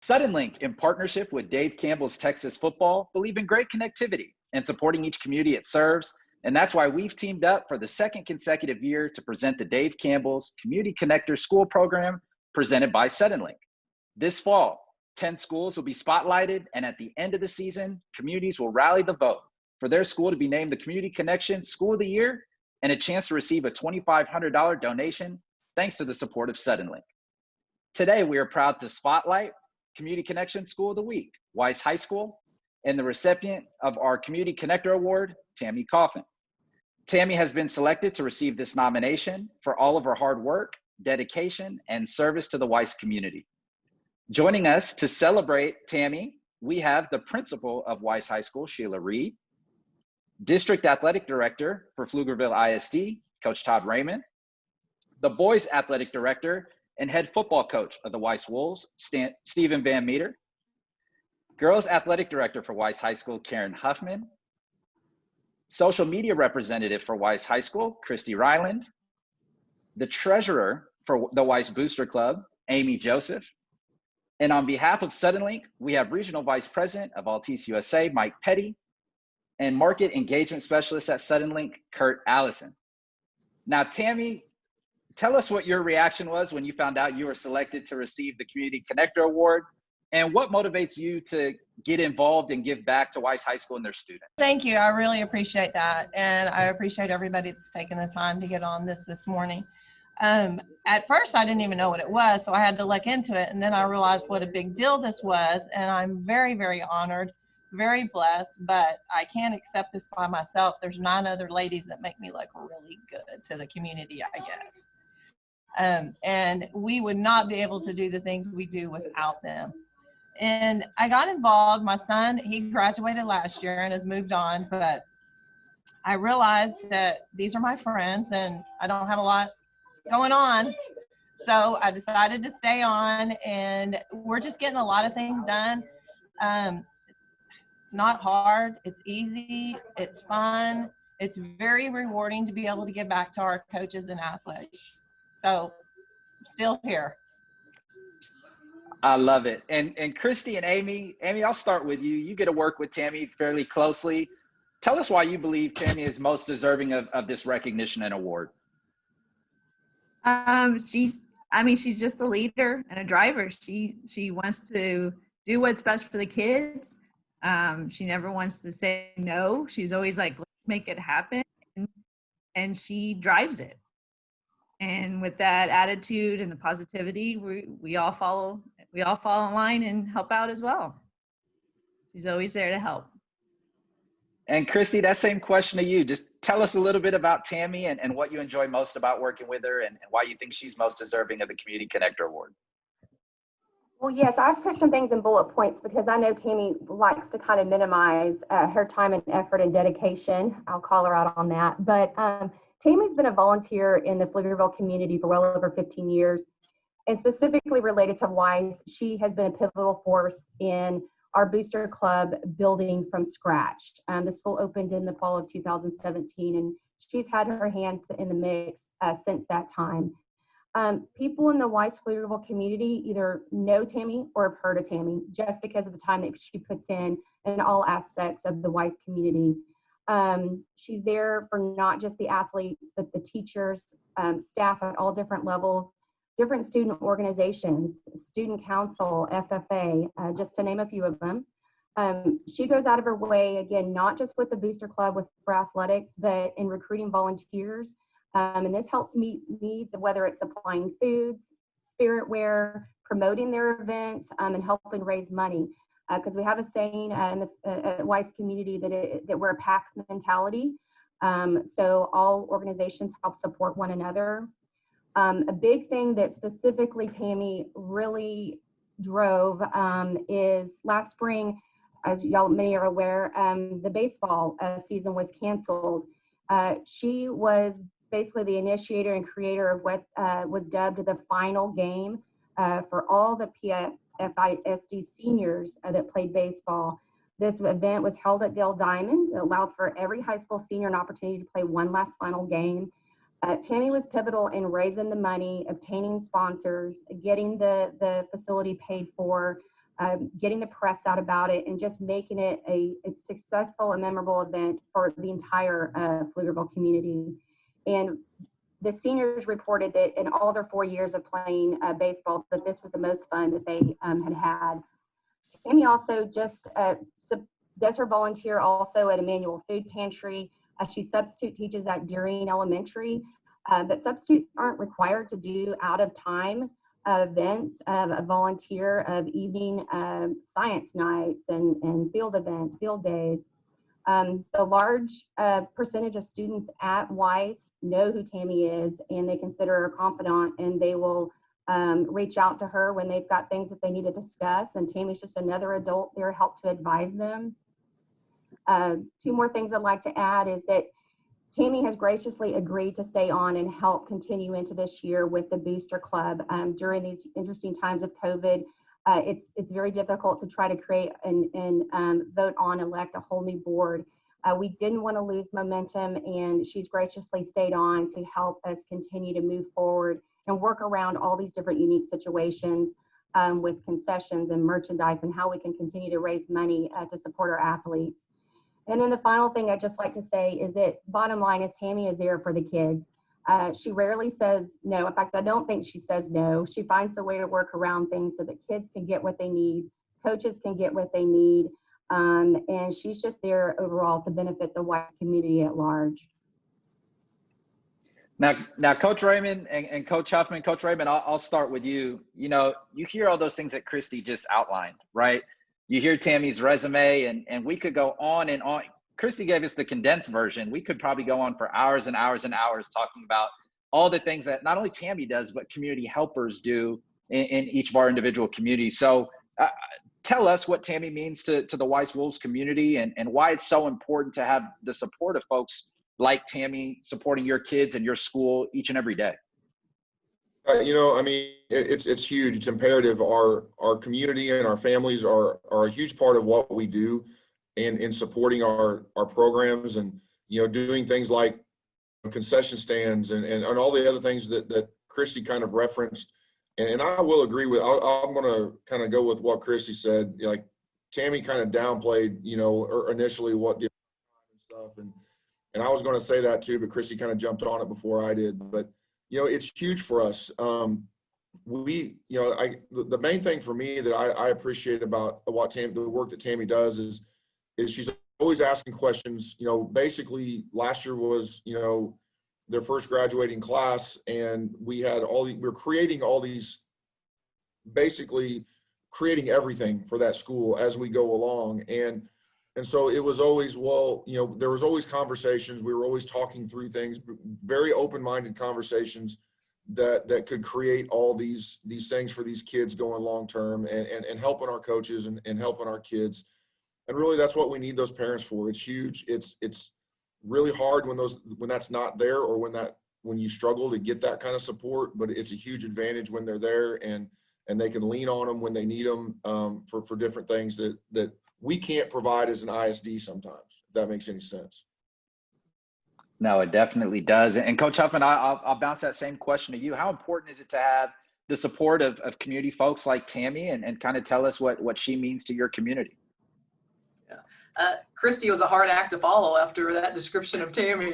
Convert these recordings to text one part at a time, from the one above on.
Suddenlink, in partnership with Dave Campbell's Texas Football, believe in great connectivity and supporting each community it serves. And that's why we've teamed up for the second consecutive year to present the Dave Campbell's Community Connector School Program presented by Suddenlink. This fall, 10 schools will be spotlighted, and at the end of the season, communities will rally the vote for their school to be named the Community Connection School of the Year and a chance to receive a $2,500 donation thanks to the support of Suddenlink. Today, we are proud to spotlight Community Connection School of the Week, Weiss High School, and the recipient of our Community Connector Award, Tammy Coffin. Tammy has been selected to receive this nomination for all of her hard work, dedication, and service to the Weiss community. Joining us to celebrate Tammy, we have the principal of Weiss High School, Sheila Reed, District Athletic Director for Pflugerville ISD, Coach Todd Raymond, the Boys Athletic Director and Head Football Coach of the Weiss Wolves, Stephen Van Meter, Girls Athletic Director for Weiss High School, Karen Huffman, Social Media Representative for Weiss High School, Christy Ryland, the Treasurer for the Weiss Booster Club, Amy Joseph, and on behalf of Suddenlink, we have Regional Vice President of Altice USA, Mike Petty, and Market Engagement Specialist at Suddenlink, Kurt Allison. Now, Tammy, tell us what your reaction was when you found out you were selected to receive the Community Connector Award, and what motivates you to get involved and give back to Weiss High School and their students. Thank you. I really appreciate that. And I appreciate everybody that's taken the time to get on this morning. At first, I didn't even know what it was, so I had to look into it. And then I realized what a big deal this was. And I'm very, very honored, very blessed, but I can't accept this by myself. There's 9 other ladies that make me look really good to the community, I guess. And we would not be able to do the things we do without them. And I got involved. My son, he graduated last year and has moved on, but I realized that these are my friends and I don't have a lot going on. So I decided to stay on, and we're just getting a lot of things done. It's not hard. It's easy. It's fun. It's very rewarding to be able to give back to our coaches and athletes. So I'm still here. I love it. And Christy and Amy, I'll start with you. You get to work with Tammy fairly closely. Tell us why you believe Tammy is most deserving of this recognition and award. She's just a leader and a driver. She wants to do what's best for the kids. She never wants to say no. She's always like, let's make it happen. And she drives it. And with that attitude and the positivity, we all fall in line and help out as well. She's always there to help. And Christy, that same question to you. Just tell us a little bit about Tammy and what you enjoy most about working with her and why you think she's most deserving of the Community Connector Award. Well, yes, I've put some things in bullet points because I know Tammy likes to kind of minimize her time and effort and dedication. I'll call her out on that. But Tammy's been a volunteer in the Pflugerville community for well over 15 years. And specifically related to Weiss, she has been a pivotal force in our booster club building from scratch. The school opened in the fall of 2017, and she's had her hands in the mix since that time. People in the Weiss Pflugerville community either know Tammy or have heard of Tammy just because of the time that she puts in all aspects of the Weiss community. She's there for not just the athletes, but the teachers, staff at all different levels, different student organizations, student council, FFA, just to name a few of them. She goes out of her way, again, not just with the Booster Club for athletics, but in recruiting volunteers. And this helps meet needs of whether it's supplying foods, spirit wear, promoting their events, and helping raise money. Because we have a saying in the Weiss community that we're a pack mentality. So all organizations help support one another. A big thing that specifically Tammy really drove is last spring, as y'all many are aware, the baseball season was canceled. She was basically the initiator and creator of what was dubbed the final game for all the PFISD seniors that played baseball. This event was held at Dale Diamond. It allowed for every high school senior an opportunity to play one last final game. Tammy was pivotal in raising the money, obtaining sponsors, getting the facility paid for, getting the press out about it, and just making it a successful and memorable event for the entire Pflugerville community. And the seniors reported that in all their 4 years of playing baseball, that this was the most fun that they had. Tammy also just does her volunteer also at Emmanuel Food Pantry. She substitute teaches at Deering Elementary, but substitutes aren't required to do out of time events, a volunteer of evening science nights and field events, field days. The large percentage of students at Weiss know who Tammy is, and they consider her a confidant, and they will reach out to her when they've got things that they need to discuss. And Tammy's just another adult there, help to advise them. Two more things I'd like to add is that Tammy has graciously agreed to stay on and help continue into this year with the Booster Club. During these interesting times of COVID, it's very difficult to try to create and vote on, elect a whole new board. We didn't want to lose momentum, and she's graciously stayed on to help us continue to move forward and work around all these different unique situations with concessions and merchandise and how we can continue to raise money to support our athletes. And then the final thing I'd just like to say is that bottom line is Tammy is there for the kids. She rarely says no. In fact, I don't think she says no. She finds a way to work around things so that kids can get what they need, coaches can get what they need, and she's just there overall to benefit the Weiss community at large. Now, Coach Raymond and Coach Huffman, Coach Raymond, I'll start with you. You know, you hear all those things that Christy just outlined, right? You hear Tammy's resume, and we could go on and on. Christy gave us the condensed version. We could probably go on for hours and hours and hours talking about all the things that not only Tammy does, but community helpers do in each of our individual communities. So tell us what Tammy means to the Weiss Wolves community and why it's so important to have the support of folks like Tammy supporting your kids and your school each and every day. You know, I mean, it's huge. It's imperative. Our community and our families are a huge part of what we do, and in supporting our programs, and you know, doing things like concession stands and all the other things that Christy kind of referenced. And I will agree with. I'm going to kind of go with what Christy said. Like Tammy kind of downplayed, you know, or initially what the stuff, and I was going to say that too, but Christy kind of jumped on it before I did. But you know, it's huge for us. You know, the main thing for me that I appreciate about what the work that Tammy does is she's always asking questions. You know, basically last year was, you know, their first graduating class, and we're creating all these, basically creating everything for that school as we go along. And so it was always, well, you know, there was always conversations. We were always talking through things, very open-minded conversations that could create all these things for these kids going long-term and helping our coaches and helping our kids. And really that's what we need those parents for. It's huge. It's really hard when that's not there, or when you struggle to get that kind of support, but it's a huge advantage when they're there and they can lean on them when they need them for different things that we can't provide as an ISD sometimes, if that makes any sense. No, it definitely does. And Coach Huffman, I'll bounce that same question to you. How important is it to have the support of community folks like Tammy and kind of tell us what she means to your community? Yeah, Christy was a hard act to follow after that description of Tammy.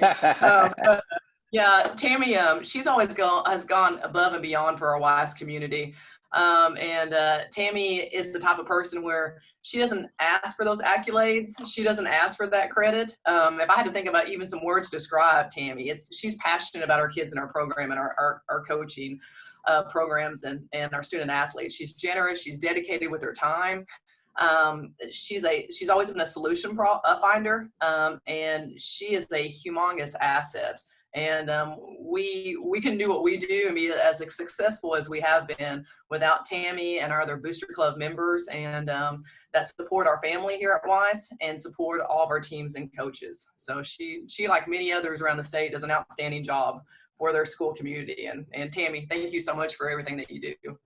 Yeah, Tammy, she's always has gone above and beyond for our Weiss community. Tammy is the type of person where she doesn't ask for those accolades. She doesn't ask for that credit. If I had to think about even some words to describe Tammy, she's passionate about our kids and our program and our coaching programs and our student athletes. She's generous. She's dedicated with her time. She's always been a solution finder, and she is a humongous asset. And we can do what we do and be as successful as we have been without Tammy and our other Booster Club members, and that support our family here at Weiss and support all of our teams and coaches. So she like many others around the state, does an outstanding job for their school community. And Tammy, thank you so much for everything that you do.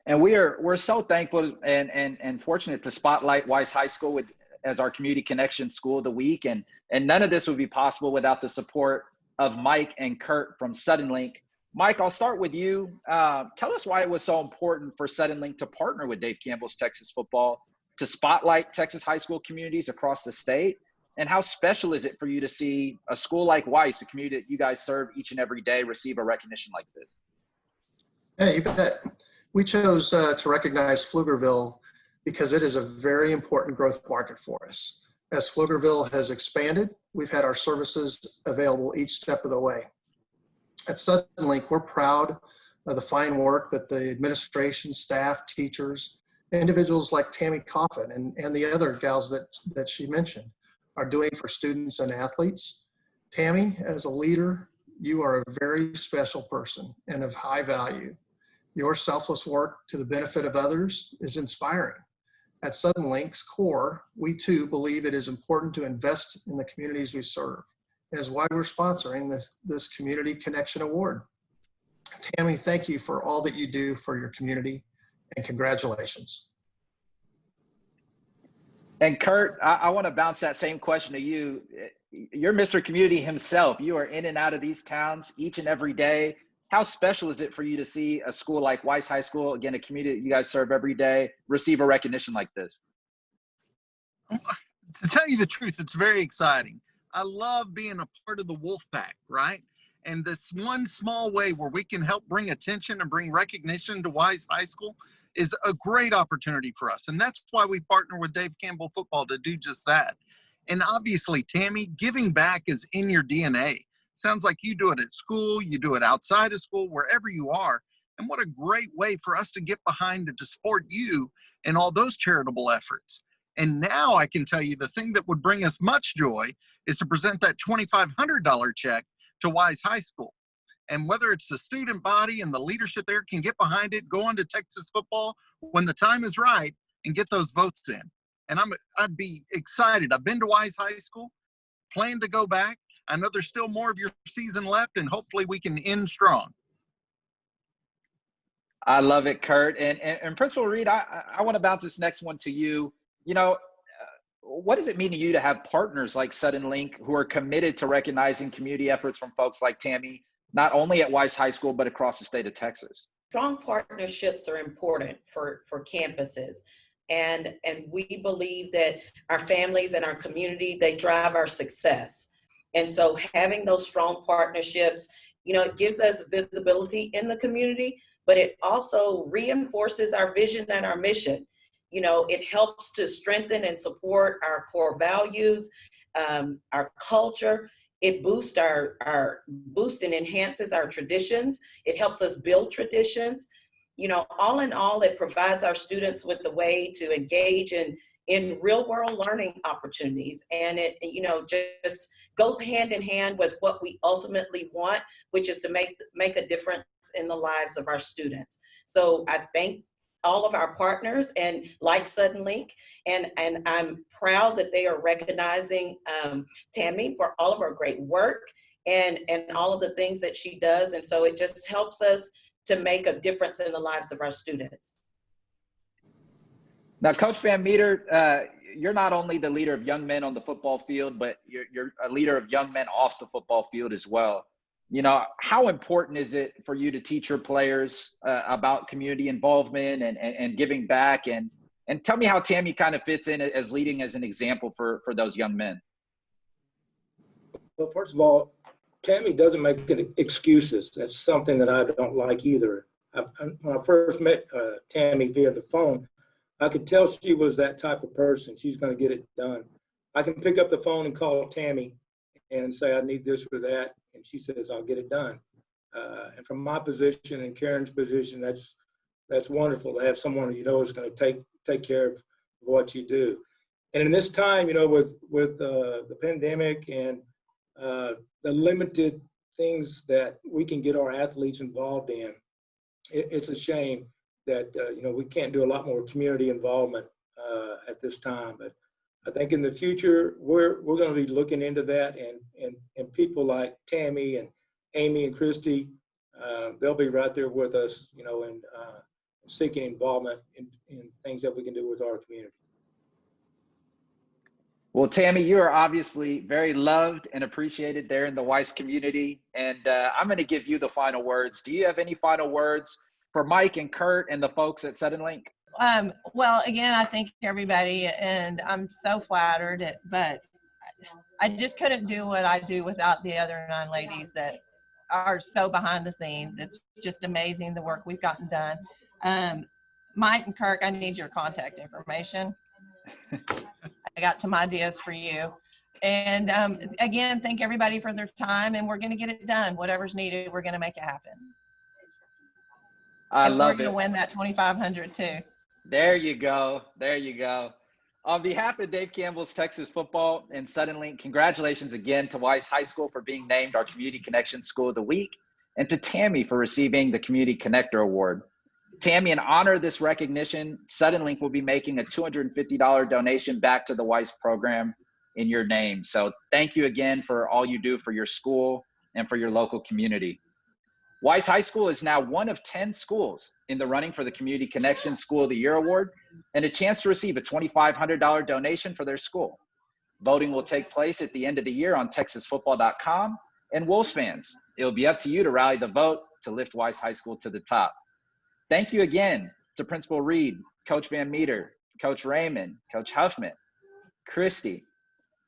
And we're so thankful and fortunate to spotlight Weiss High School as our Community Connection School of the Week. And none of this would be possible without the support of Mike and Kurt from Suddenlink, Mike, I'll start with you. Tell us why it was so important for Suddenlink to partner with Dave Campbell's Texas Football to spotlight Texas high school communities across the state. And how special is it for you to see a school like Weiss, a community that you guys serve each and every day, receive a recognition like this? Hey, you bet. We chose to recognize Pflugerville because it is a very important growth market for us. As Pflugerville has expanded, we've had our services available each step of the way. At Suddenlink, we're proud of the fine work that the administration, staff, teachers, individuals like Tammy Coffin and the other gals that she mentioned are doing for students and athletes. Tammy, as a leader, you are a very special person and of high value. Your selfless work to the benefit of others is inspiring. At Suddenlink's core, we too believe it is important to invest in the communities we serve. It is why we're sponsoring this Community Connection Award. Tammy, thank you for all that you do for your community, and congratulations. And Kurt, I want to bounce that same question to you. You're Mr. Community himself. You are in and out of these towns each and every day. How special is it for you to see a school like Weiss High School, again, a community that you guys serve every day, receive a recognition like this? To tell you the truth, it's very exciting. I love being a part of the wolf pack, right? And this one small way where we can help bring attention and bring recognition to Weiss High School is a great opportunity for us. And that's why we partner with Dave Campbell Football to do just that. And obviously, Tammy, giving back is in your DNA. Sounds like you do it at school, you do it outside of school, wherever you are. And what a great way for us to get behind and to support you in all those charitable efforts. And now I can tell you the thing that would bring us much joy is to present that $2,500 check to Weiss High School. And whether it's the student body and the leadership there can get behind it, go on to Texas Football when the time is right and get those votes in. And I'd be excited. I've been to Weiss High School, plan to go back. I know there's still more of your season left, and hopefully we can end strong. I love it, Kurt. And Principal Reed, I want to bounce this next one to you. You know, what does it mean to you to have partners like Suddenlink who are committed to recognizing community efforts from folks like Tammy, not only at Weiss High School, but across the state of Texas? Strong partnerships are important for campuses. And we believe that our families and our community, they drive our success. And so having those strong partnerships, you know, it gives us visibility in the community, but it also reinforces our vision and our mission. You know, it helps to strengthen and support our core values, our culture. It boosts and enhances our traditions. It helps us build traditions. You know, all in all, it provides our students with the way to engage in real world learning opportunities. And it, you know, just goes hand in hand with what we ultimately want, which is to make a difference in the lives of our students. So I thank all of our partners and like Suddenlink, and I'm proud that they are recognizing Tammy for all of her great work and all of the things that she does. And so it just helps us to make a difference in the lives of our students. Now, Coach Van Meter, you're not only the leader of young men on the football field, but you're a leader of young men off the football field as well. You know, how important is it for you to teach your players about community involvement and giving back? And tell me how Tammy kind of fits in as leading as an example for those young men. Well, first of all, Tammy doesn't make excuses. That's something that I don't like either. When I first met Tammy via the phone, I could tell she was that type of person. She's going to get it done. I can pick up the phone and call Tammy and say, I need this or that. And she says, I'll get it done. And from my position and Karen's position, that's wonderful to have someone you know is going to take care of what you do. And in this time, you know, with the pandemic and the limited things that we can get our athletes involved in, it's a shame that, you know, we can't do a lot more community involvement at this time. But I think in the future, we're going to be looking into that, and people like Tammy and Amy and Christy, they'll be right there with us, you know, and seeking involvement in things that we can do with our community. Well, Tammy, you are obviously very loved and appreciated there in the Weiss community. And I'm going to give you the final words. Do you have any final words for Mike and Kurt and the folks at Suddenlink? Well, again, I thank everybody, and I'm so flattered, but I just couldn't do what I do without the other 9 ladies that are so behind the scenes. It's just amazing the work we've gotten done. Mike and Kirk, I need your contact information. I got some ideas for you. And again, thank everybody for their time, and we're going to get it done. Whatever's needed, we're going to make it happen. I love it. We're going to win that 2,500 too. There you go. There you go. On behalf of Dave Campbell's Texas Football and Suddenlink, congratulations again to Weiss High School for being named our Community Connection School of the Week, and to Tammy for receiving the Community Connector Award. Tammy, in honor of this recognition, Suddenlink will be making a $250 donation back to the Weiss program in your name. So thank you again for all you do for your school and for your local community. Weiss High School is now one of 10 schools in the running for the Community Connection School of the Year Award and a chance to receive a $2,500 donation for their school. Voting will take place at the end of the year on texasfootball.com. And Wolves fans, it'll be up to you to rally the vote to lift Weiss High School to the top. Thank you again to Principal Reed, Coach Van Meter, Coach Raymond, Coach Huffman, Christy,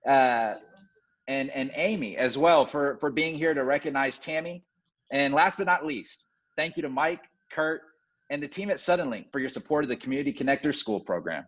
and Amy as well for being here to recognize Tammy. And last but not least, thank you to Mike, Kurt, and the team at Suddenlink for your support of the Community Connector School program.